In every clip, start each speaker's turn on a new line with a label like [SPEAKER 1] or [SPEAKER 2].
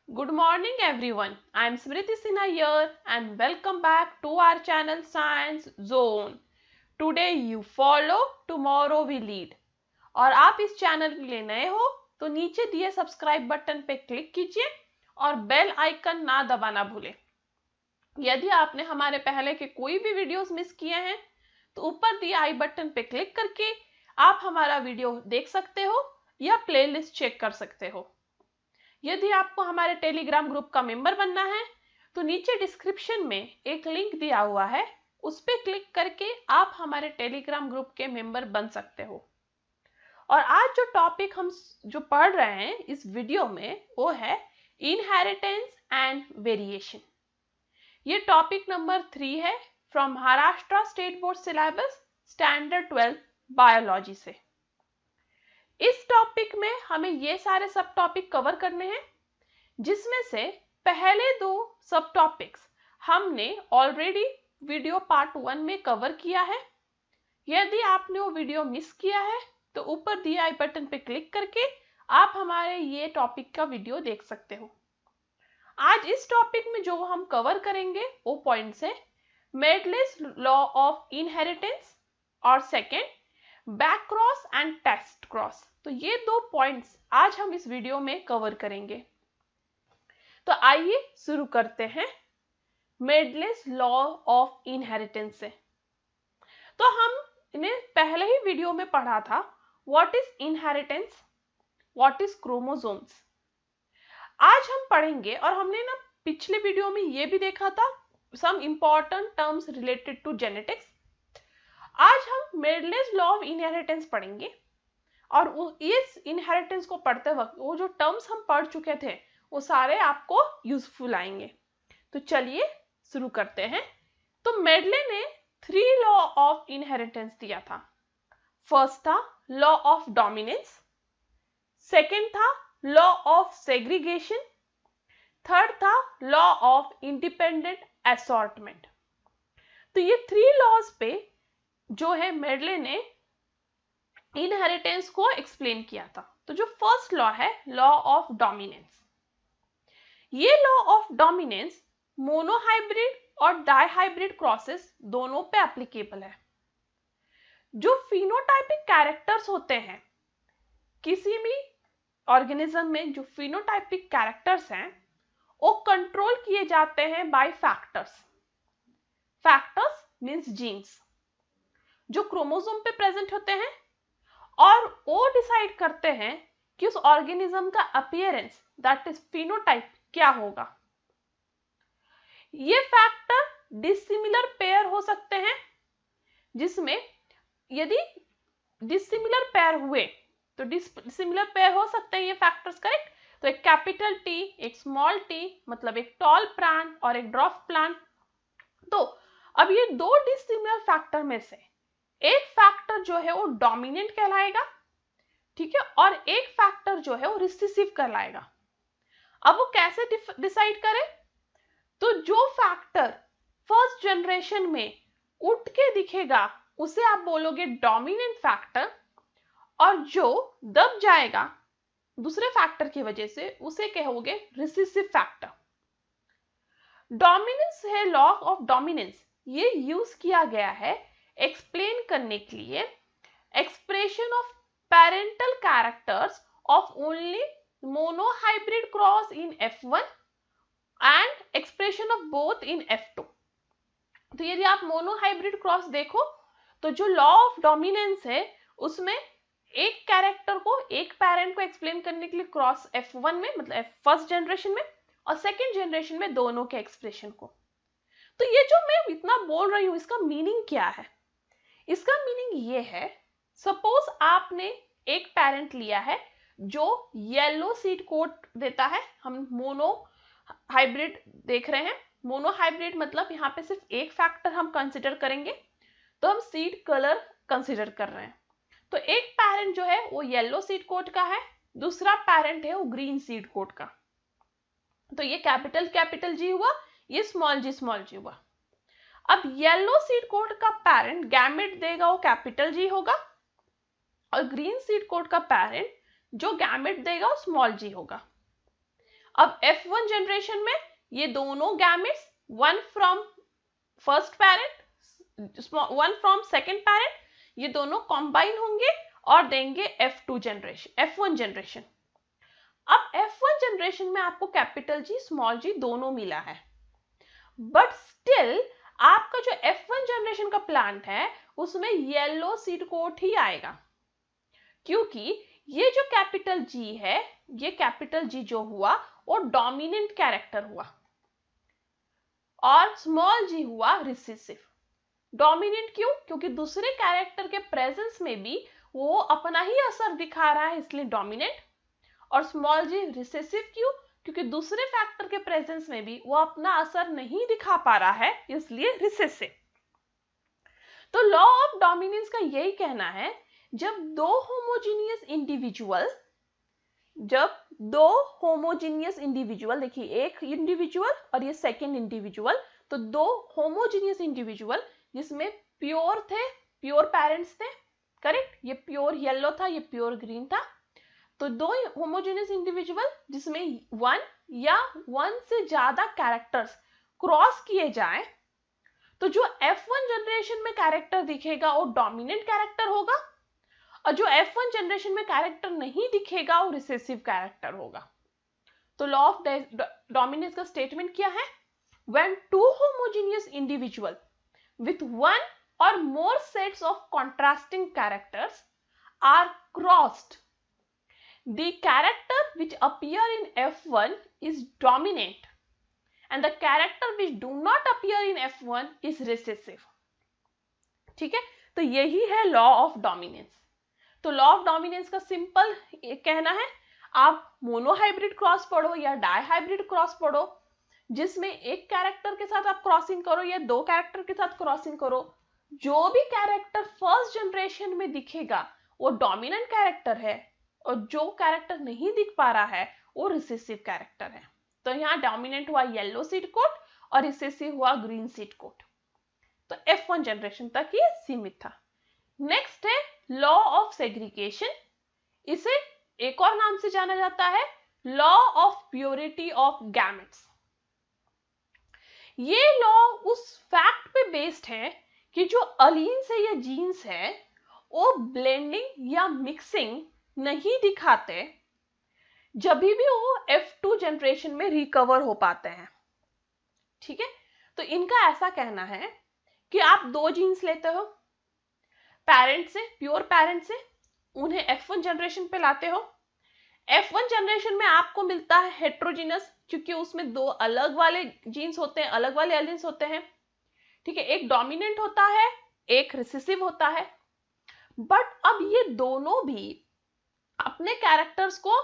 [SPEAKER 1] Good morning everyone. I am Smriti Sinha here and welcome back to our channel Science Zone. Today you follow, tomorrow we lead. और आप इस channel के लिए नए हो तो नीचे दिए सब्सक्राइब बटन पे क्लिक कीजिए और बेल आइकन ना दबाना भूलें। यदि आपने हमारे पहले के कोई भी वीडियोस मिस किए हैं तो ऊपर दिए आई बटन पे क्लिक करके आप हमारा वीडियो देख सकते हो या प्लेलिस्ट चेक कर सकते हो। यदि आपको हमारे टेलीग्राम ग्रुप का मेंबर बनना है तो नीचे डिस्क्रिप्शन में एक लिंक दिया हुआ है, उस पर क्लिक करके आप हमारे टेलीग्राम ग्रुप के मेंबर बन सकते हो। और आज जो टॉपिक हम जो पढ़ रहे हैं इस वीडियो में वो है इनहेरिटेंस एंड वेरिएशन। ये टॉपिक नंबर 3 है from Maharashtra state board syllabus standard 12 biology से। इस टॉपिक में हमें ये सारे सब टॉपिक कवर करने हैं, जिसमें से पहले दो सब टॉपिक्स हमने ऑलरेडी वीडियो पार्ट 1 में कवर किया है। यदि आपने वो वीडियो मिस किया है तो ऊपर दिए आई बटन पे क्लिक करके आप हमारे ये टॉपिक का वीडियो देख सकते हो। आज इस टॉपिक में जो हम कवर करेंगे वो पॉइंट्स है मेडलेस लॉ ऑफ इनहेरिटेंस और second back cross and test cross. तो ये दो पॉइंट्स आज हम इस वीडियो में कवर करेंगे। तो आइए शुरू करते हैं मेडलेस लॉ ऑफ इनहेरिटेंस से। तो हमने पहले ही वीडियो में पढ़ा था what is inheritance, what is chromosomes. आज हम पढ़ेंगे और हमने ना पिछले वीडियो में ये भी देखा था some important terms related to genetics. आज हम मेडलेस लॉ ऑफ इनहेरिटेंस पढ़ेंगे और इस इनहेरिटेंस को पढ़ते वक्त वो जो टर्म्स हम पढ़ चुके थे वो सारे आपको यूजफुल आएंगे। तो चलिए शुरू करते हैं। तो मेडले ने 3 लॉ ऑफ इनहेरिटेंस दिया था। फर्स्ट था लॉ ऑफ डोमिनेंस, सेकेंड था लॉ ऑफ सेग्रीगेशन, थर्ड था लॉ ऑफ इंडिपेंडेंट असॉर्टमेंट। तो ये 3 लॉज पे जो है मेडले ने इनहेरिटेंस को एक्सप्लेन किया था। तो जो फर्स्ट लॉ है लॉ ऑफ डोमिनेंस, ये लॉ ऑफ डोमिनेंस मोनोहाइब्रिड और डाइहाइब्रिड क्रॉसेस दोनों पे एप्लीकेबल है। जो फिनोटाइपिक कैरेक्टर्स होते हैं किसी भी ऑर्गेनिज्म में, जो फिनोटाइपिक कैरेक्टर्स हैं वो कंट्रोल किए जाते हैं by factors. Factors means genes जो क्रोमोसोम पे प्रेजेंट होते हैं और वो डिसाइड करते हैं कि उस ऑर्गेनिज्म का अपीयरेंस दैट इज फिनोटाइप क्या होगा। ये फैक्टर डिसिमिलर पेयर हो सकते हैं, जिसमें यदि डिसिमिलर पेयर हुए तो डिसिमिलर पेयर हो सकते हैं ये फैक्टर्स, करेक्ट। तो एक कैपिटल टी, एक स्मॉल टी, मतलब एक टॉल प्लांट और एक ड्वार्फ प्लांट। तो अब ये दो डिसिमिलर फैक्टर में से एक फैक्टर जो है वो डोमिनेंट कहलाएगा, ठीक है, और एक फैक्टर जो है वो रिसेसिव कहलाएगा। अब वो कैसे डिसाइड करें? तो जो फैक्टर फर्स्ट जनरेशन में उठ के दिखेगा उसे आप बोलोगे डोमिनेंट फैक्टर, और जो दब जाएगा दूसरे फैक्टर की वजह से उसे कहोगे रिसेसिव फैक्टर। डोमिनेंस है लॉ ऑफ डोमिनेंस, ये यूज किया गया है एक्सप्लेन करने के लिए expression of parental characters of only monohybrid cross in F1 and expression of both in F2। तो यदि आप मोनोहाइब्रिड क्रॉस देखो तो जो लॉ ऑफ डोमिनेंस है उसमें एक कैरेक्टर को, एक पेरेंट को एक्सप्लेन करने के लिए क्रॉस F1 में, मतलब फर्स्ट जनरेशन में, और सेकेंड जनरेशन में दोनों के एक्सप्रेशन को। तो ये जो मैं इतना बोल रही हूं इसका मीनिंग क्या है? इसका मीनिंग ये है, सपोज आपने एक पेरेंट लिया है जो येलो सीड कोट देता है। हम मोनो हाइब्रिड देख रहे हैं। मोनो हाइब्रिड मतलब यहाँ पे सिर्फ एक फैक्टर हम कंसिडर करेंगे, तो हम सीड कलर कंसिडर कर रहे हैं। तो एक पेरेंट जो है वो येलो सीड कोट का है, दूसरा पेरेंट है वो ग्रीन सीड कोट का। तो ये कैपिटल जी हुआ, ये स्मॉल जी हुआ। अब येलो सीड कोट का पेरेंट गैमेट देगा वो कैपिटल जी होगा, और ग्रीन सीड कोट का पेरेंट जो गैमेट देगा वो स्मॉल जी होगा। अब F1 जनरेशन में ये दोनों gametes, one from first parent, one from second parent, ये दोनों कॉम्बाइन होंगे और देंगे F1 जनरेशन। अब F1 जनरेशन में आपको कैपिटल G स्मॉल g दोनों मिला है, बट स्टिल आपका जो F1 जनरेशन का प्लांट है उसमें येलो सीड कोट ही आएगा, क्योंकि ये जो कैपिटल G है, ये कैपिटल G जो हुआ वो डोमिनेंट कैरेक्टर हुआ और स्मॉल g हुआ रिसेसिव। डोमिनेंट क्यों? क्योंकि दूसरे कैरेक्टर के प्रेजेंस में भी वो अपना ही असर दिखा रहा है, इसलिए डोमिनेंट। और स्मॉल g रिसेसिव क्यों? क्योंकि दूसरे फैक्टर के प्रेजेंस में भी वो अपना असर नहीं दिखा पा रहा है, इसलिए रिसेसिव। तो लॉ ऑफ डोमिनेंस का यही कहना है, जब दो होमोजीनियस इंडिविजुअल, देखिए एक इंडिविजुअल और ये सेकंड इंडिविजुअल, तो दो होमोजीनियस इंडिविजुअल जिसमें प्योर पेरेंट्स थे, करेक्ट, ये प्योर येलो था, ये प्योर ग्रीन था। तो दो होमोजेनियस इंडिविजुअल जिसमें वन या वन से ज्यादा कैरेक्टर्स क्रॉस किए जाएं, तो जो F1 जनरेशन में कैरेक्टर दिखेगा वो डोमिनेंट कैरेक्टर होगा, और जो F1 जनरेशन में कैरेक्टर नहीं दिखेगा वो रिसेसिव कैरेक्टर होगा। तो लॉ ऑफ डोमिनेंस का स्टेटमेंट क्या है? When two homogeneous individual with one or more sets of contrasting characters are crossed, the character which appear in F1 is dominant and the character which do not appear in F1 is recessive। ठीक है, तो यही है law of dominance. तो law of dominance का simple कहना है, आप मोनोहाइब्रिड क्रॉस पढ़ो या डाइहाइब्रिड क्रॉस पढ़ो, जिसमें एक कैरेक्टर के साथ आप क्रॉसिंग करो या दो कैरेक्टर के साथ क्रॉसिंग करो, जो भी कैरेक्टर फर्स्ट जनरेशन में दिखेगा वो डोमिनेंट कैरेक्टर है, और जो कैरेक्टर नहीं दिख पा रहा है वो रिसेसिव कैरेक्टर है। तो यहाँ डोमिनेंट हुआ येलो सीड कोट और रिसेसिव हुआ ग्रीन सीड कोट। तो F1 जनरेशन तक ये सीमित था। नेक्स्ट है लॉ ऑफ सेग्रीगेशन, इसे एक और नाम से जाना जाता है law of purity of gametes. ये लॉ उस फैक्ट पे बेस्ड है कि जो अलीन्स है या जीन्स है वो ब्लेंडिंग या मिक्सिंग नहीं दिखाते जब भी वो F2 जनरेशन में रिकवर हो पाते हैं। ठीक है, तो इनका ऐसा कहना है कि आप दो जीन्स लेते हो पेरेंट से, प्योर पेरेंट से, उन्हें F1 जनरेशन पे लाते हो। F1 जनरेशन में आपको मिलता है हेट्रोजीनस, क्योंकि उसमें दो अलग वाले जीन्स होते हैं, अलग वाले एलिन्स होते हैं। ठीक है, एक डोमिनेंट होता है, एक रिसेसिव होता है। बट अब ये दोनों भी अपने कैरेक्टर्स को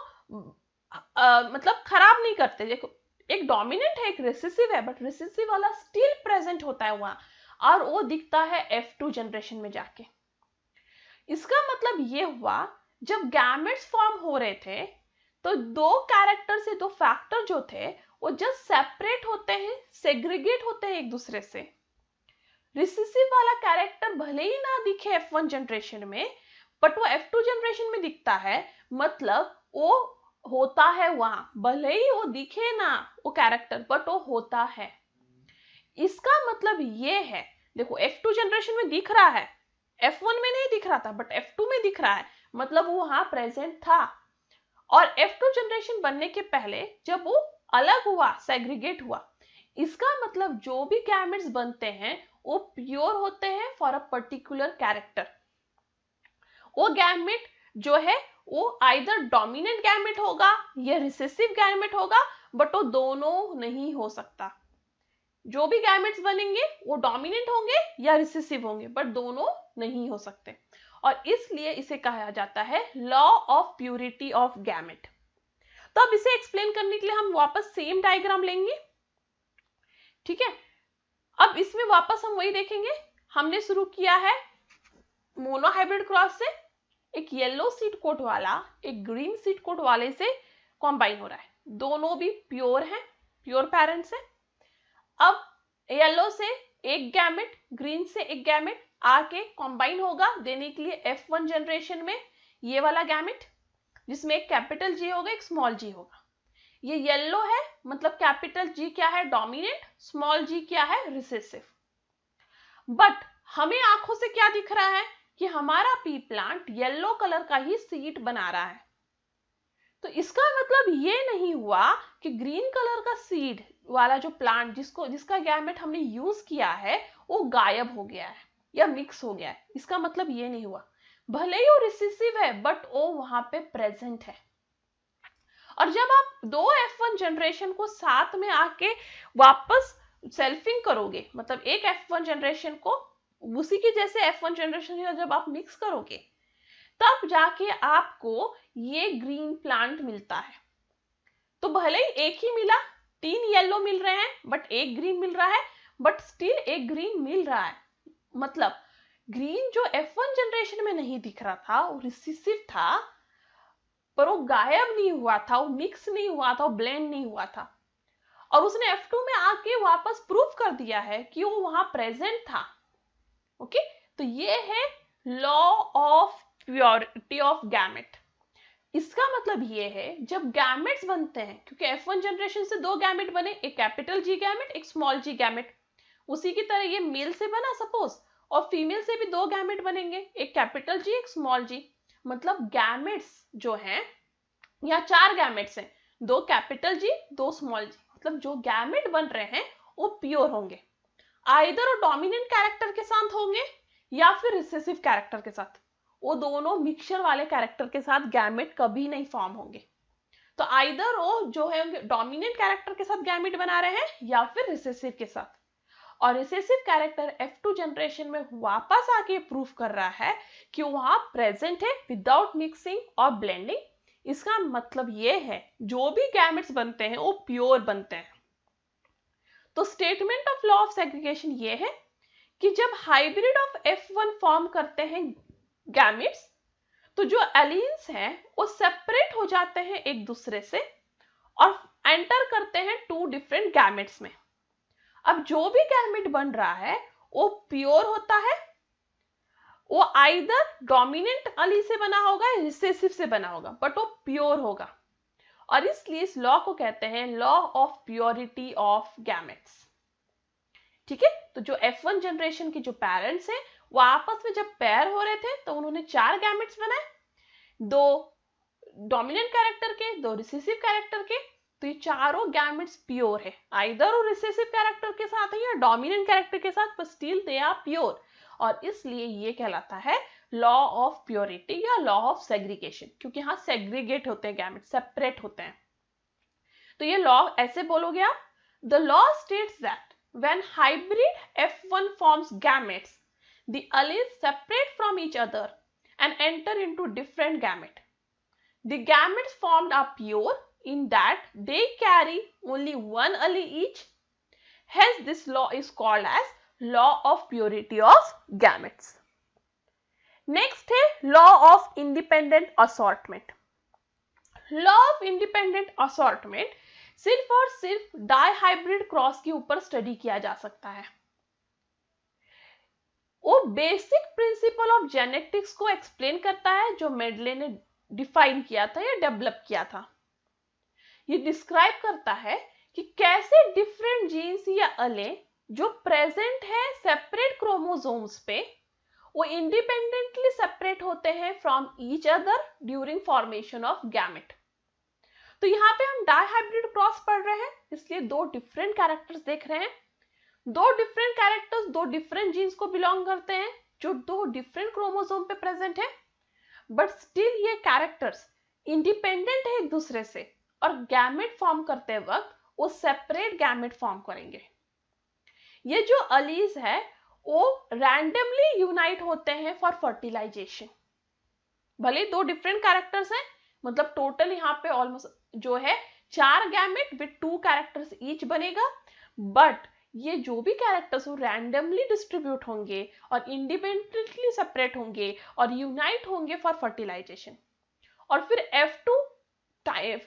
[SPEAKER 1] मतलब खराब नहीं करते। देखो, एक डोमिनेंट है, एक रिसेसिव है, बट रिसेसिव वाला स्टिल प्रेजेंट होता है वहां, और वो दिखता है F2 जनरेशन में जाके। इसका मतलब ये हुआ, जब गैमेट्स फॉर्म हो रहे थे तो दो कैरेक्टर से, दो फैक्टर जो थे वो जस्ट सेपरेट होते हैं, सेग्रीगेट होते हैं एक दूसरे से। रिसेसिव वाला कैरेक्टर भले ही ना दिखे F1 जनरेशन में, बट वो F2 जनरेशन में दिखता है, मतलब वो होता है वहां, भले ही वो दिखे ना वो कैरेक्टर, बट वो होता है। इसका मतलब ये है, देखो F2 जनरेशन में दिख रहा है, F1 में नहीं दिख रहा था, बट F2 में दिख रहा है, मतलब वो वहां प्रेजेंट था। और F2 जनरेशन बनने के पहले जब वो अलग हुआ, सेग्रीगेट हुआ, इसका मतलब जो भी गैमेट्स बनते हैं वो प्योर होते हैं फॉर अ पर्टिकुलर कैरेक्टर। वो गैमेट जो है वो आइदर डोमिनेंट गैमेट होगा या रिसेसिव गैमेट होगा, बट वो दोनों नहीं हो सकता। जो भी गैमेट्स बनेंगे वो डोमिनेंट होंगे या रिसेसिव होंगे, बट दोनों नहीं हो सकते, और इसलिए इसे कहा जाता है law of purity of gamete. तो अब इसे एक्सप्लेन करने के लिए हम वापस सेम डायग्राम लेंगे। ठीक है, अब इसमें वापस हम वही देखेंगे, हमने शुरू किया है मोनोहाइब्रिड क्रॉस से, एक येलो सीड कोट वाला एक ग्रीन सीड कोट वाले से कॉम्बाइन हो रहा है, दोनों भी प्योर हैं, प्योर पेरेंट्स हैं। अब येलो से एक गैमेट, ग्रीन से एक गैमेट आके कॉम्बाइन होगा देने के लिए F1 जनरेशन में ये वाला गैमेट, जिसमें एक कैपिटल G होगा, एक स्मॉल g होगा। ये येलो है, मतलब कैपिटल जी क्या है, डोमिनेंट, स्मॉल जी क्या है, रिसेसिव। बट हमें आंखों से क्या दिख रहा है कि हमारा पी प्लांट येलो कलर का ही सीड बना रहा है। तो इसका मतलब ये नहीं हुआ कि ग्रीन कलर का सीड वाला जो प्लांट जिसका गैमेट हमने यूज किया है वो गायब हो गया है या मिक्स हो गया है। इसका मतलब ये नहीं हुआ, भले ही वो रिसेसिव है बट वो वहां पे प्रेजेंट है। और जब आप दो F1 जनरेशन को साथ में आके वापस सेल्फिंग करोगे, मतलब एक F1 जनरेशन को उसी की जैसे F1 जनरेशन जब आप मिक्स करोगे, तब जाके आपको ये ग्रीन प्लांट मिलता है। तो भले ही एक ही मिला, 3 येलो मिल रहे हैं बट एक ग्रीन मिल रहा है, बट स्टिल एक ग्रीन मिल रहा है। मतलब ग्रीन जो F1 जनरेशन में नहीं दिख रहा था वो रिसेसिव था, पर वो गायब नहीं हुआ था, वो मिक्स नहीं हुआ था, वो ब्लेंड नहीं हुआ था। और उसने F2 में आके वापस प्रूव कर दिया है कि वो वहां प्रेजेंट था। ओके, तो ये है law of purity of gamete. इसका मतलब ये है जब गैमेट्स बनते हैं, क्योंकि F1 जनरेशन से दो गैमेट बने, एक कैपिटल जी गैमेट, एक स्मॉल जी गैमेट। उसी की तरह ये मेल से बना सपोज, और फीमेल से भी दो गैमेट बनेंगे, एक कैपिटल जी एक स्मॉल जी। मतलब गैमेट्स जो हैं, या 4 गैमेट्स हैं, 2 कैपिटल जी 2 स्मॉल जी, मतलब जो गैमेट बन रहे हैं वो प्योर होंगे, आइदर वो डोमिनेंट कैरेक्टर के साथ होंगे या फिर रिसेसिव कैरेक्टर के साथ। वो दोनों मिक्सचर वाले कैरेक्टर के साथ गैमेट कभी नहीं फॉर्म होंगे। तो आइदर वो जो है डोमिनेंट कैरेक्टर के साथ गैमेट बना रहे हैं या फिर रिसेसिव के साथ। और रिसेसिव कैरेक्टर F2 जनरेशन में वापस आके प्रूफ कर रहा है कि वहां प्रेजेंट है विदाउट मिक्सिंग और ब्लेंडिंग। इसका मतलब ये है जो भी गैमेट्स बनते हैं वो प्योर बनते हैं। तो statement of law of segregation ये है कि जब हाइब्रिड ऑफ F1 फॉर्म करते हैं गैमेट्स, तो जो एलीन्स हैं वो सेपरेट हो जाते हैं एक दूसरे से और एंटर करते हैं 2 डिफरेंट गैमेट्स में। अब जो भी गैमेट बन रहा है वो प्योर होता है, वो आइदर डोमिनेंट अली से बना होगा या रिसेसिव से बना होगा, बट वो प्योर होगा। और इसलिए इस लॉ को कहते हैं law of purity of gametes. ठीक है, तो जो F1 जनरेशन के जो पेरेंट्स हैं वो आपस में जब पेयर हो रहे थे तो उन्होंने 4 गैमेट्स बनाए, 2 डोमिनेंट कैरेक्टर के, 2 रिसेसिव कैरेक्टर के। तो ये चारों गैमेट्स प्योर है, आइदर वो रिसेसिव कैरेक्टर के साथ है या डोमिनेंट कैरेक्टर के साथ, पर स्टिल दे आर प्योर। और इसलिए ये कहलाता है लॉ ऑफ प्योरिटी या लॉ ऑफ सेग्रीगेशन, क्योंकि यहाँ सेग्रीगेट होते हैं गैमेट्स, सेपरेट होते हैं। तो ये लॉ ऐसे बोलोगे आप, the law states that when hybrid F1 forms gametes, the alleles separate from each other and enter into different gamete. The gametes formed are pure in that they carry only one allele each. Hence, this law is called as law of purity of gametes. Next है law of independent assortment. Law of independent assortment सिर्फ और सिर्फ dihybrid cross के ऊपर study किया जा सकता है। वो बेसिक प्रिंसिपल ऑफ जेनेटिक्स को एक्सप्लेन करता है जो मेडले ने डिफाइन किया था या डेवलप किया था। ये डिस्क्राइब करता है कि कैसे डिफरेंट जीन्स या अले जो प्रेजेंट है सेपरेट क्रोमोसोम्स पे, वो इंडिपेंडेंटली सेपरेट होते हैं from each other during formation of gamete. तो यहाँ पे हम डाइहाइब्रिड क्रॉस पढ़ रहे हैं, इसलिए 2 डिफरेंट कैरेक्टर्स देख रहे हैं। 2 डिफरेंट कैरेक्टर्स 2 डिफरेंट जीन्स को बिलोंग करते हैं जो 2 डिफरेंट क्रोमोसोम पे प्रेजेंट है, बट स्टिल ये कैरेक्टर्स इंडिपेंडेंट है एक दूसरे से, और गैमेट फॉर्म करते वक्त वो सेपरेट गैमेट फॉर्म करेंगे। ये जो अलीज है वो रैंडमली यूनाइट होते हैं फॉर फर्टिलाइजेशन। भले 2 डिफरेंट कैरेक्टर्स हैं, मतलब टोटल यहाँ पे ऑलमोस्ट जो है 4 गैमेट विद 2 कैरेक्टर्स ईच बनेगा, बट ये जो भी कैरेक्टर्स वो रैंडमली डिस्ट्रीब्यूट होंगे और इंडिपेंडेंटली सेपरेट होंगे और यूनाइट होंगे फॉर फर्टिलाइजेशन। और फिर F2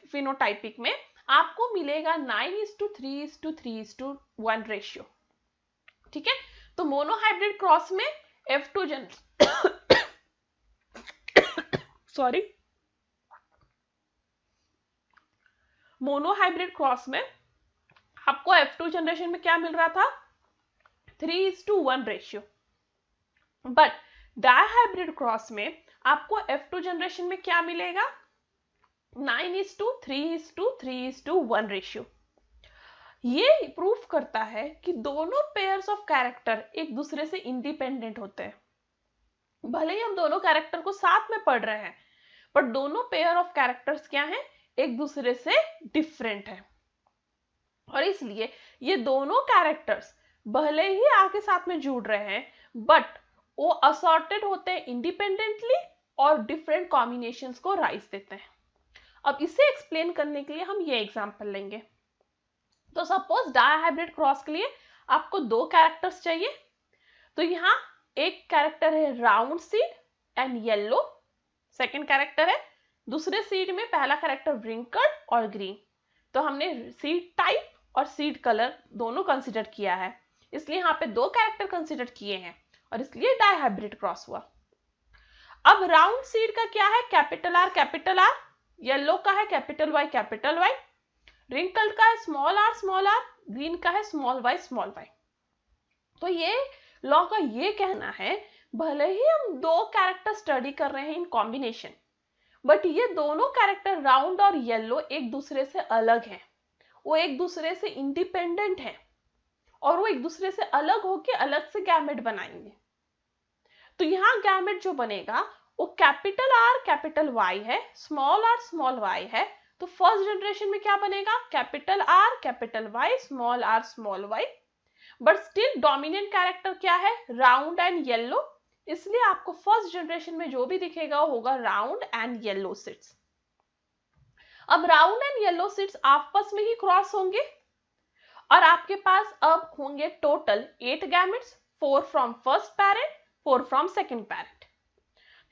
[SPEAKER 1] फिनोटाइपिक में आपको मिलेगा 9:3:3:1 रेशियो। ठीक है, तो मोनोहाइब्रिड क्रॉस में F2 सॉरी मोनोहाइब्रिड क्रॉस में आपको F2 जनरेशन में क्या मिल रहा था, 3:1 रेशियो, बट डायहाइब्रिड क्रॉस में आपको F2 जनरेशन में क्या मिलेगा, 9:3:3:1 रेशियो। ये प्रूफ करता है कि दोनों पेयर्स ऑफ कैरेक्टर एक दूसरे से इंडिपेंडेंट होते हैं। भले ही हम दोनों कैरेक्टर को साथ में पढ़ रहे हैं, पर दोनों पेयर ऑफ कैरेक्टर्स क्या हैं, एक दूसरे से डिफरेंट है। और इसलिए ये दोनों कैरेक्टर्स भले ही आके साथ में जुड़ रहे हैं, बट वो असॉर्टेड होते हैं इंडिपेंडेंटली और डिफरेंट कॉम्बिनेशंस को राइज देते हैं। अब इसे एक्सप्लेन करने के लिए हम ये एग्जांपल लेंगे। तो सपोज डायहाइब्रिड क्रॉस के लिए आपको दो कैरेक्टर्स चाहिए। तो यहाँ एक कैरेक्टर है round seed and yellow, second character है, दूसरे सीड में पहला कैरेक्टर व्रिंकल्ड और ग्रीन। तो हमने सीड टाइप और सीड कलर दोनों कंसीडर किया है, इसलिए यहाँ पे दो कैरेक्टर कंसीडर किए हैं और इसलिए डायहाइब्रिड क्रॉस हुआ। अब राउंड सीड का क्या है, कैपिटल R, येलो का है कैपिटल Y, रिंकल्ड का है स्मॉल r, ग्रीन का है स्मॉल y। तो ये लॉ का ये कहना है, भले ही हम दो कैरेक्टर स्टडी कर रहे हैं इन कॉम्बिनेशन, बट ये दोनों कैरेक्टर राउंड और येलो एक दूसरे से अलग हैं, वो एक दूसरे से इंडिपेंडेंट है और वो एक दूसरे से अलग होके अलग से गैमेट बनाएंगे। तो यहाँ गैमेट जो बनेगा वो कैपिटल R कैपिटल Y है, स्मॉल r स्मॉल y है। तो फर्स्ट जनरेशन में क्या बनेगा, capital R capital Y small r small y, but still dominant character क्या है, राउंड एंड येलो, इसलिए आपको फर्स्ट जनरेशन में जो भी दिखेगा वो होगा राउंड एंड येलो सीड्स। अब राउंड एंड येलो सीड्स आपस में ही क्रॉस होंगे और आपके पास अब होंगे total 8 gametes, 4 from first parent, 4 from second parent.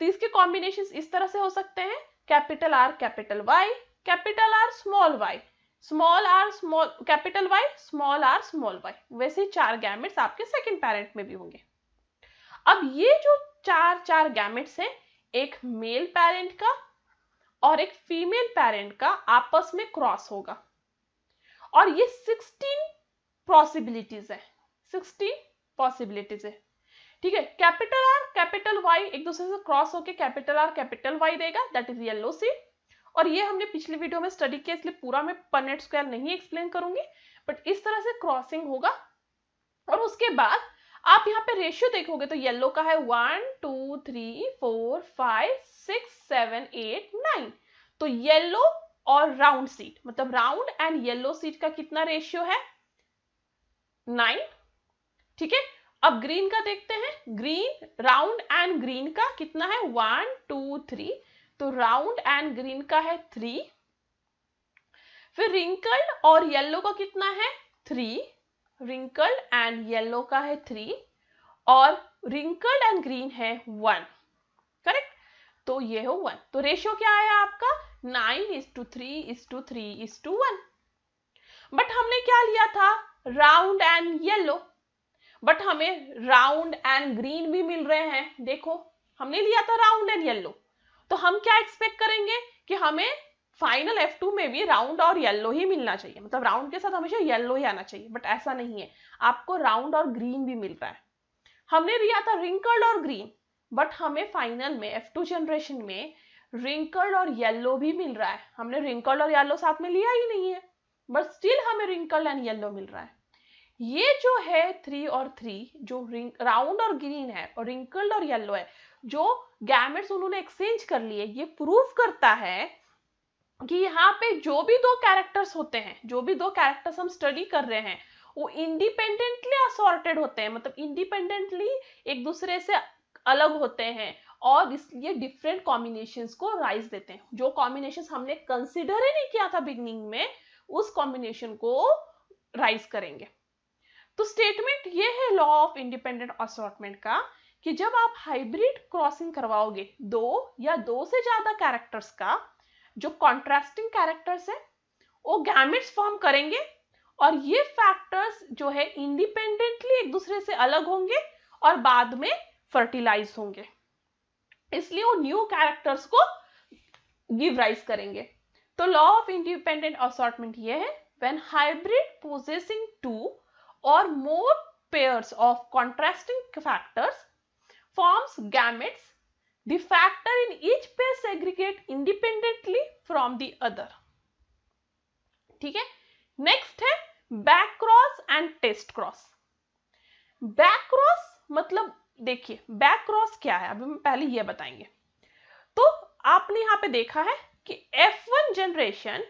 [SPEAKER 1] तो इसके कॉम्बिनेशंस इस तरह से हो सकते हैं, capital R capital Y, capital R small y, small r small capital Y, small r small y। वैसे ही 4 गैमेट्स आपके सेकंड पैरेंट में भी होंगे। अब ये जो चार गैमेट्स हैं, एक मेल पैरेंट का और एक फीमेल पैरेंट का आपस में क्रॉस होगा और ये 16 पॉसिबिलिटीज है, 16 पॉसिबिलिटीज है, ठीक है। कैपिटल R कैपिटल Y एक दूसरे से क्रॉस होके कैपिटल R कैपिटल Y देगा, दैट इज येलो सीड। और ये हमने पिछली वीडियो में स्टडी किया, इसलिए पूरा मैं पनेट स्क्वायर नहीं एक्सप्लेन करूंगी, बट इस तरह से क्रॉसिंग होगा। और उसके बाद आप यहाँ पे रेशियो देखोगे तो येलो का है 1 2 3 4 5 6 7 8 9। तो येलो और राउंड सीड मतलब राउंड एंड येलो सीड का कितना रेशियो है, 9, ठीक है। अब ग्रीन का देखते हैं, ग्रीन राउंड एंड ग्रीन का कितना है, 1 2 3, तो राउंड एंड ग्रीन का है 3। फिर रिंकल्ड और येलो का कितना है, 3, रिंकल्ड एंड येलो का है 3 और रिंकल्ड एंड ग्रीन है 1, करेक्ट। तो ये हो 1, तो रेशियो क्या आया आपका 9:3:3:1। बट हमने क्या लिया था, राउंड एंड येलो, बट हमें राउंड एंड ग्रीन भी मिल रहे हैं। देखो हमने लिया था राउंड एंड येलो, तो हम क्या एक्सपेक्ट करेंगे कि हमें फाइनल F2 में भी राउंड और येलो ही मिलना चाहिए, मतलब राउंड के साथ हमेशा येलो ही आना चाहिए, बट ऐसा नहीं है, आपको राउंड और ग्रीन भी मिल रहा है। हमने लिया था रिंकल्ड और ग्रीन, बट हमें फाइनल में F2 जनरेशन में रिंकल्ड और येलो भी मिल रहा है। हमने रिंकल्ड और येलो साथ में लिया ही नहीं है, बट स्टिल हमें रिंकल्ड एंड येलो मिल रहा है। ये जो है 3 और 3 जो राउंड और ग्रीन है और रिंकल्ड और येलो है, जो गैमेट्स उन्होंने एक्सचेंज कर लिए, ये प्रूफ करता है कि यहाँ पे जो भी दो कैरेक्टर्स होते हैं, जो भी दो कैरेक्टर्स हम स्टडी कर रहे हैं, वो इंडिपेंडेंटली असॉर्टेड होते हैं, मतलब इंडिपेंडेंटली एक दूसरे से अलग होते हैं और इसलिए डिफरेंट कॉम्बिनेशंस को राइज देते हैं। जो कॉम्बिनेशंस हमने कंसिडर ही नहीं किया था बिगनिंग में, उस कॉम्बिनेशन को राइज करेंगे। तो स्टेटमेंट ये है लॉ ऑफ इंडिपेंडेंट असॉर्टमेंट का, कि जब आप हाइब्रिड क्रॉसिंग करवाओगे दो या दो से ज्यादा कैरेक्टर्स का, जो कॉन्ट्रास्टिंग कैरेक्टर्स है वो गैमेट्स फॉर्म करेंगे और ये फैक्टर्स जो है इंडिपेंडेंटली एक दूसरे से अलग होंगे और बाद में फर्टिलाइज होंगे, इसलिए वो न्यू कैरेक्टर्स को गिव राइज करेंगे। तो लॉ ऑफ इंडिपेंडेंट असॉर्टमेंट ये है, when hybrid possessing two or more pairs of contrasting factors forms gametes, the factor in each pair segregate independently from the other. ठीक है, नेक्स्ट है back cross and test cross. Back cross मतलब देखिए back cross क्या है, अभी हम पहले ये बताएंगे। तो आपने यहाँ पे देखा है कि F1 जनरेशन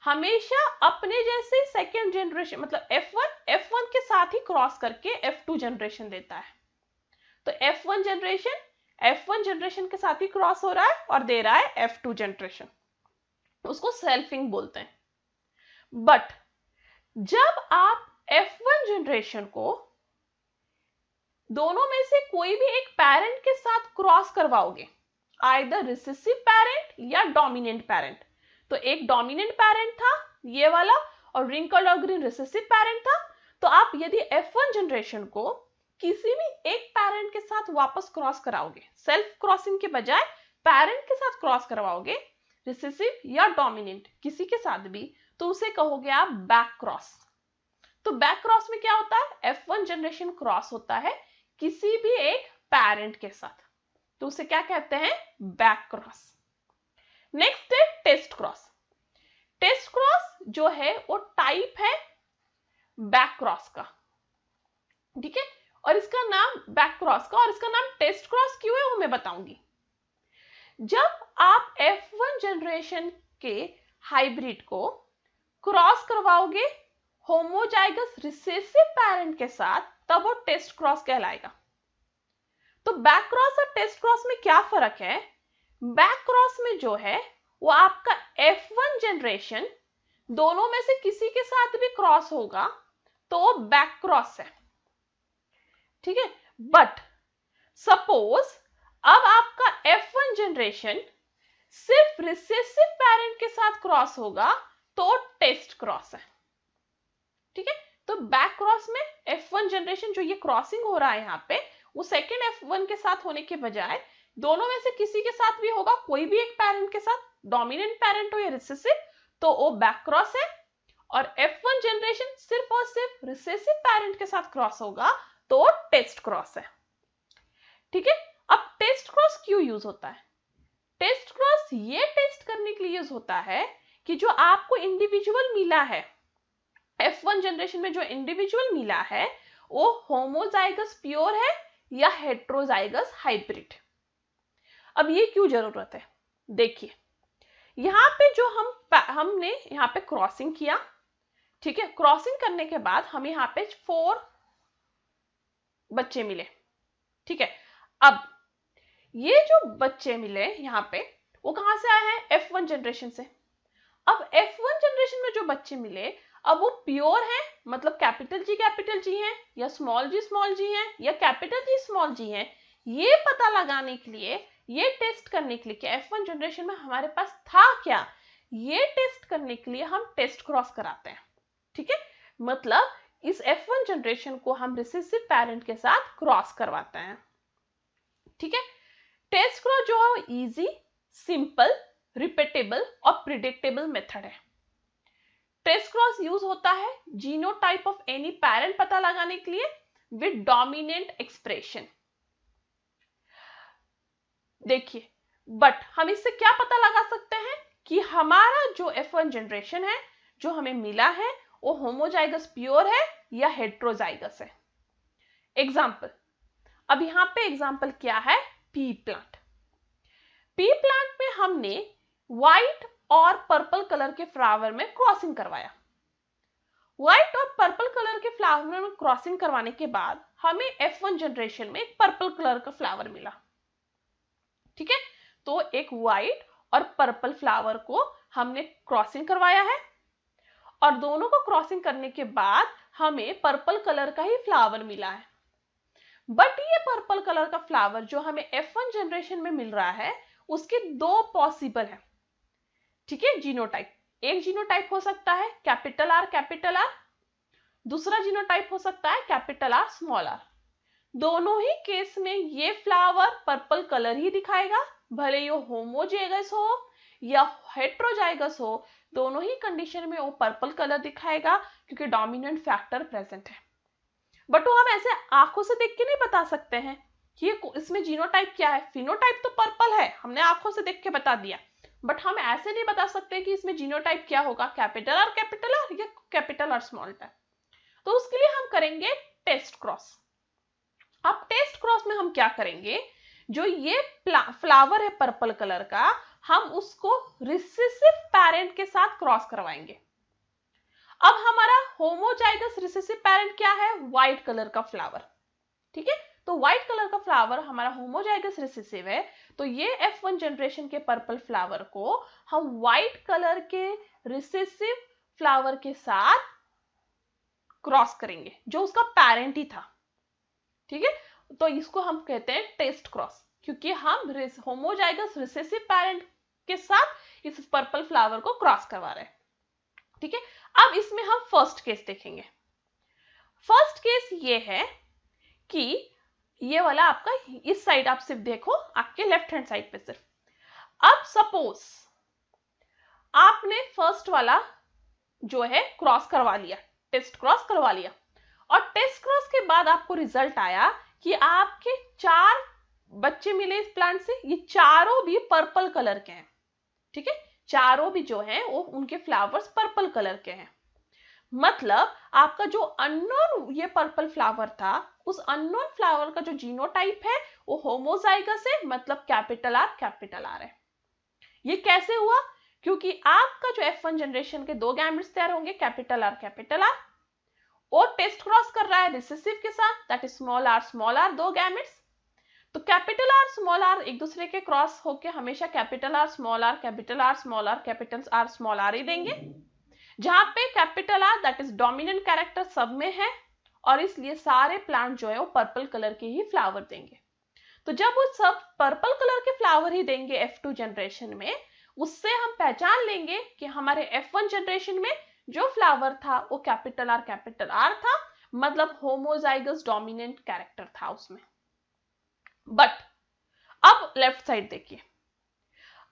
[SPEAKER 1] हमेशा अपने जैसे सेकेंड जनरेशन मतलब F1 के साथ ही क्रॉस करके F2 जनरेशन देता है। तो F1 जनरेशन के साथ ही क्रॉस हो रहा है और दे रहा है F2 जनरेशन, उसको सेल्फिंग बोलते हैं। बट जब आप F1 जनरेशन को दोनों में से कोई भी एक पेरेंट के साथ क्रॉस करवाओगे, आइदर रिसेसिव पेरेंट या डोमिनेंट पेरेंट, तो एक डोमिनेंट पेरेंट था ये वाला और रिंकल्ड और ग्रीन रिसेसिव पेरेंट था, तो आप यदि F1 जनरेशन को किसी भी एक पेरेंट के साथ वापस क्रॉस कराओगे, सेल्फ क्रॉसिंग के बजाय पेरेंट के साथ क्रॉस करवाओगे, रिसेसिव या डोमिनेंट किसी के साथ भी, तो उसे कहोगे आप बैक क्रॉस। तो बैक क्रॉस में क्या होता है, F1 जनरेशन क्रॉस होता है किसी भी एक पेरेंट के साथ, तो उसे क्या कहते हैं, बैक क्रॉस। नेक्स्ट है टेस्ट क्रॉस। टेस्ट क्रॉस जो है वो टाइप है बैक क्रॉस का, ठीक है, और इसका नाम बैक क्रॉस का और इसका नाम टेस्ट क्रॉस क्यों है वो मैं बताऊंगी। जब आप F1 जनरेशन के हाइब्रिड को क्रॉस करवाओगे होमोजाइगस रिसेसिव पेरेंट के साथ, तब वो टेस्ट क्रॉस कहलाएगा। तो बैक क्रॉस और टेस्ट क्रॉस में क्या फर्क है, बैक क्रॉस में जो है वो आपका F1 जनरेशन दोनों में से किसी के साथ भी क्रॉस होगा तो वो बैक क्रॉस है, ठीक है। बट सपोज अब आपका F1 जनरेशन सिर्फ रिसेसिव पेरेंट के साथ क्रॉस होगा तो टेस्ट क्रॉस है, ठीक है। तो बैक क्रॉस में F1 जनरेशन जो ये क्रॉसिंग हो रहा है यहाँ पे, वो सेकेंड F1 के साथ होने के बजाय दोनों में से किसी के साथ भी होगा, कोई भी एक पेरेंट के साथ, डोमिनेंट पेरेंट हो या रिसेसिव, तो वो बैक क्रॉस है। और F1 जनरेशन सिर्फ और सिर्फ रिसेसिव पेरेंट के साथ क्रॉस होगा तो टेस्ट क्रॉस है, ठीक है। अब टेस्ट क्रॉस क्यों यूज होता है, टेस्ट क्रॉस ये टेस्ट करने के लिए यूज होता है कि जो आपको इंडिविजुअल मिला है F1 जनरेशन में, जो इंडिविजुअल मिला है वो होमोजाइगस प्योर है या हेट्रोजाइगस हाइब्रिड। अब ये क्यों जरूरत है, देखिए यहाँ पे जो हमने यहाँ पे क्रॉसिंग किया, ठीक है, क्रॉसिंग करने के बाद हमें यहाँ पे 4 बच्चे मिले, ठीक है। अब ये जो बच्चे मिले यहाँ पे वो कहां से आए हैं, F1 जनरेशन से। अब F1 जनरेशन में जो बच्चे मिले अब वो प्योर है, मतलब कैपिटल जी हैं या स्मॉल जी हैं या कैपिटल जी स्मॉल जी हैं, ये पता लगाने के लिए, ये टेस्ट करने के लिए कि F1 जनरेशन में हमारे पास था क्या, ये टेस्ट करने के लिए हम टेस्ट क्रॉस कराते हैं, ठीक है। मतलब इस F1 जनरेशन को हम रिसेसिव पेरेंट के साथ क्रॉस करवाते हैं, ठीक है। टेस्ट क्रॉस जो है इजी, सिंपल, रिपीटेबल और प्रिडिक्टेबल मेथड है। टेस्ट क्रॉस यूज होता है जीनोटाइप ऑफ एनी पेरेंट पता लगाने के लिए विद डोमिनेंट एक्सप्रेशन। देखिए, बट हम इससे क्या पता लगा सकते हैं कि हमारा जो F1 जनरेशन है जो हमें मिला है वो होमोजाइगस प्योर है या हेट्रोजाइगस है। एग्जाम्पल, अब यहां पे एग्जाम्पल क्या है, पी प्लांट। पी प्लांट में हमने व्हाइट और पर्पल कलर के फ्लावर में क्रॉसिंग करवाया। व्हाइट और पर्पल कलर के फ्लावर में क्रॉसिंग करवाने के बाद हमें F1 जनरेशन में एक पर्पल कलर का फ्लावर मिला, ठीक है। तो एक व्हाइट और पर्पल फ्लावर को हमने क्रॉसिंग करवाया है और दोनों को क्रॉसिंग करने के बाद हमें पर्पल कलर का ही फ्लावर मिला है। बट ये पर्पल कलर का फ्लावर जो हमें F1 जनरेशन में मिल रहा है उसके 2 पॉसिबल है, ठीक है, जीनोटाइप। एक जीनोटाइप हो सकता है कैपिटल R, दूसरा जीनोटाइप हो सकता है कैपिटल R, स्मॉल r। दोनों ही केस में ये फ्लावर पर्पल कलर ही दिखाएगा, भले ये होमोजेगस हो या हेट्रोजाइगस हो, दोनों ही कंडीशन में वो पर्पल कलर दिखाएगा क्योंकि डोमिनेंट फैक्टर प्रेजेंट है। बट वो हम ऐसे आंखों से देख के नहीं बता सकते हैं कि इसमें जीनोटाइप क्या है। फिनोटाइप तो पर्पल है, हमने आंखों से देख के बता दिया, बट हम ऐसे नहीं बता सकते कि इसमें जीनोटाइप क्या होगा, कैपिटल आर या कैपिटल आर स्मॉल आर। तो उसके लिए हम करेंगे टेस्ट क्रॉस। अब टेस्ट क्रॉस में हम क्या करेंगे, जो ये फ्लावर है पर्पल कलर का, हम उसको रिसेसिव पेरेंट के साथ क्रॉस करवाएंगे। अब हमारा होमोजाइगस रिसेसिव पेरेंट क्या है, व्हाइट कलर का फ्लावर। ठीक है, तो व्हाइट कलर का फ्लावर हमारा होमोजाइगस रिसेसिव है, तो ये F1 जनरेशन के पर्पल फ्लावर को हम व्हाइट कलर के रिसेसिव फ्लावर के साथ क्रॉस करेंगे, जो उसका पेरेंट ही था। ठीक है, तो इसको हम कहते हैं टेस्ट क्रॉस, क्योंकि हम होमोजाइगस रिसेसिव पेरेंट के साथ इस पर्पल फ्लावर को क्रॉस करवा रहे हैं। ठीक है, अब इसमें हम फर्स्ट केस देखेंगे। फर्स्ट केस ये है कि ये वाला आपका इस साइड आप सिर्फ देखो, आपके लेफ्ट हैंड साइड पे सिर्फ। अब सपोज आपने फर्स्ट वाला जो है क्रॉस करवा लिया, टेस्ट क्रॉस करवा लिया, और टेस्ट क्रॉस के बाद आपको रिजल्ट आया कि आपके 4 बच्चे मिले इस प्लांट से, ये चारों भी पर्पल कलर के हैं। ठीक है, चारों भी जो हैं वो उनके फ्लावर्स पर्पल कलर के हैं। मतलब आपका जो अननोन ये पर्पल फ्लावर था, उस अननोन फ्लावर का जो जीनोटाइप है वो होमोजाइगस है, मतलब कैपिटल आर है। ये कैसे हुआ, क्योंकि आपका जो F1 जनरेशन के 2 गैमेट्स तैयार होंगे, कैपिटल आर, और टेस्ट क्रॉस कर रहा है रिसेसिव के साथ, that is small R 2 gametes. तो कैपिटल आर एक दूसरे के क्रॉस होके हमेशा कैपिटल आर स्मॉल आर ही देंगे, जहां पे capital R that is dominant character सब में है, और इसलिए सारे प्लांट जो है वो पर्पल कलर के ही फ्लावर देंगे। तो जब वो सब पर्पल कलर के फ्लावर ही देंगे F2 जनरेशन में, उससे हम पहचान लेंगे कि हमारे F1 जनरेशन में जो फ्लावर था वो कैपिटल आर था, मतलब होमोजाइगस डोमिनेंट कैरेक्टर था उसमें। बट अब लेफ्ट साइड देखिए,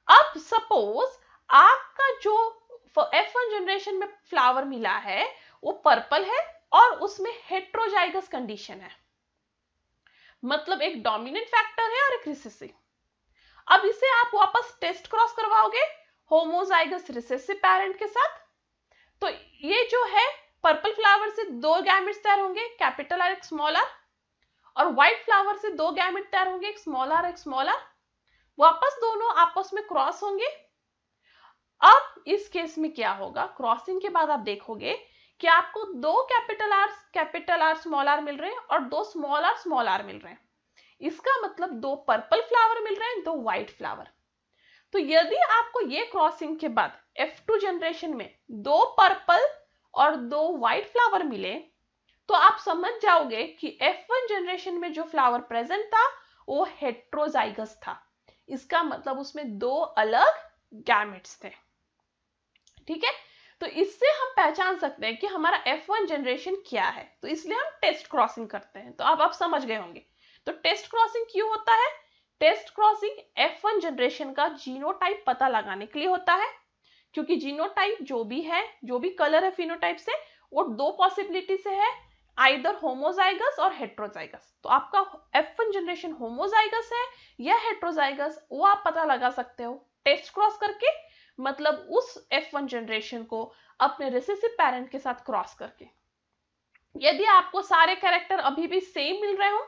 [SPEAKER 1] अब सपोज आपका जो F1 जनरेशन में फ्लावर मिला है वो पर्पल है और उसमें हेट्रोजाइगस कंडीशन है, मतलब एक डोमिनेंट फैक्टर है और एक रिसेसिव। अब इसे आप वापस टेस्ट क्रॉस करवाओगे होमोजाइगस रिसेसिव पेरेंट के साथ, तो ये जो है पर्पल फ्लावर से 2 गैमेट्स तैयार होंगे, कैपिटल आर एक स्मॉल आर, और व्हाइट फ्लावर से 2 गैमेट तैयार होंगे, एक स्मॉल आर। वापस दोनों आपस में क्रॉस होंगे। अब इस केस में क्या होगा, क्रॉसिंग के बाद आप देखोगे कि आपको 2 कैपिटल आर स्मॉल आर मिल रहे हैं और 2 स्मॉल आर मिल रहे हैं। इसका मतलब 2 पर्पल फ्लावर मिल रहे हैं, 2 व्हाइट फ्लावर। तो यदि आपको ये क्रॉसिंग के बाद F2 जनरेशन में 2 पर्पल और 2 व्हाइट फ्लावर मिले, तो आप समझ जाओगे कि F1 जनरेशन में जो फ्लावर प्रेजेंट था वो हेट्रोजाइगस था। इसका मतलब उसमें 2 अलग गैमेट्स थे। ठीक है, तो इससे हम पहचान सकते हैं कि हमारा F1 जनरेशन क्या है, तो इसलिए हम टेस्ट क्रॉसिंग करते हैं। तो अब आप समझ गए होंगे। तो टेस्ट क्रॉसिंग क्यों होता है, टेस्ट क्रॉसिंग F1 जनरेशन का जीनोटाइप पता लगाने के लिए होता है, क्योंकि जीनोटाइप जो भी कलर है फिनोटाइप से, वो 2 पॉसिबिलिटी से है, आइदर होमोजाइगस और हेट्रोजाइगस। तो आपका F1 जनरेशन होमोजाइगस है या हेट्रोजाइगस, वो आप पता लगा सकते हो टेस्ट क्रॉस करके, मतलब उस F1 जनरेशन को अपने रिसेसिव पेरेंट के साथ क्रॉस करके। यदि आपको सारे कैरेक्टर अभी भी सेम मिल रहे हो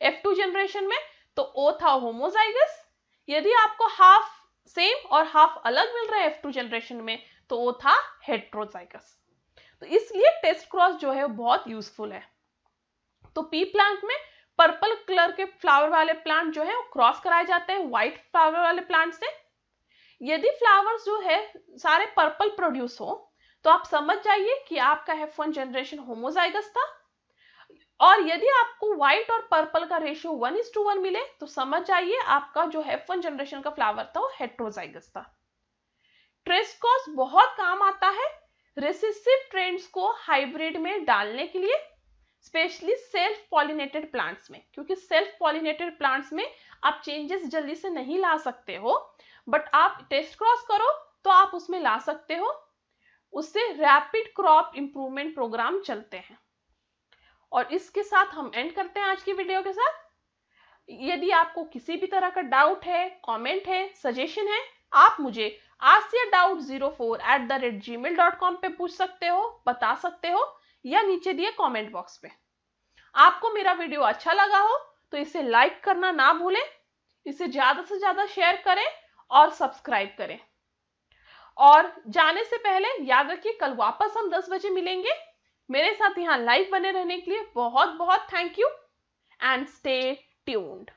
[SPEAKER 1] F2 जनरेशन में, तो O था होमोजाइगस। यदि आपको हाफ सेम और हाफ अलग मिल रहा है F2 जनरेशन में, तो वो था हेट्रोजाइगस। तो इसलिए टेस्ट क्रॉस जो है बहुत यूजफुल है। तो पी प्लांट में पर्पल कलर के फ्लावर वाले प्लांट जो है वो क्रॉस कराए जाते हैं व्हाइट फ्लावर वाले प्लांट से। यदि फ्लावर्स जो है सारे पर्पल प्रोड्यूस हो, तो आप समझ जाइए कि आपका F1 जनरेशन होमोजाइगस था, और यदि आपको व्हाइट और पर्पल का रेशियो 1:1 मिले, तो समझ जाइए आपका जो F1 जनरेशन का फ्लावर था वो हेट्रोजाइगस था। टेस्ट क्रॉस बहुत काम आता है रेसिसिव ट्रेंड्स को हाइब्रिड में डालने के लिए, स्पेशली सेल्फ पॉलिनेटेड प्लांट्स में, क्योंकि सेल्फ पॉलिनेटेड प्लांट्स में आप चेंजेस जल्दी से नहीं ला सकते हो, बट आप टेस्ट क्रॉस करो तो आप उसमें ला सकते हो। उससे रैपिड क्रॉप इंप्रूवमेंट प्रोग्राम चलते हैं। और इसके साथ हम एंड करते हैं आज की वीडियो के साथ। यदि आपको किसी भी तरह का डाउट है, कमेंट है, सजेशन है, आप मुझे askyadoubts04@gmail.com पे पूछ सकते हो, बता सकते हो, या नीचे दिए कमेंट बॉक्स पे। आपको मेरा वीडियो अच्छा लगा हो तो इसे लाइक करना ना भूलें, इसे ज्यादा से ज्यादा शेयर करें और सब्सक्राइब करें। और जाने से पहले याद रखिए, कल वापस हम 10 बजे मिलेंगे। मेरे साथ यहाँ लाइव बने रहने के लिए बहुत बहुत thank you and stay tuned.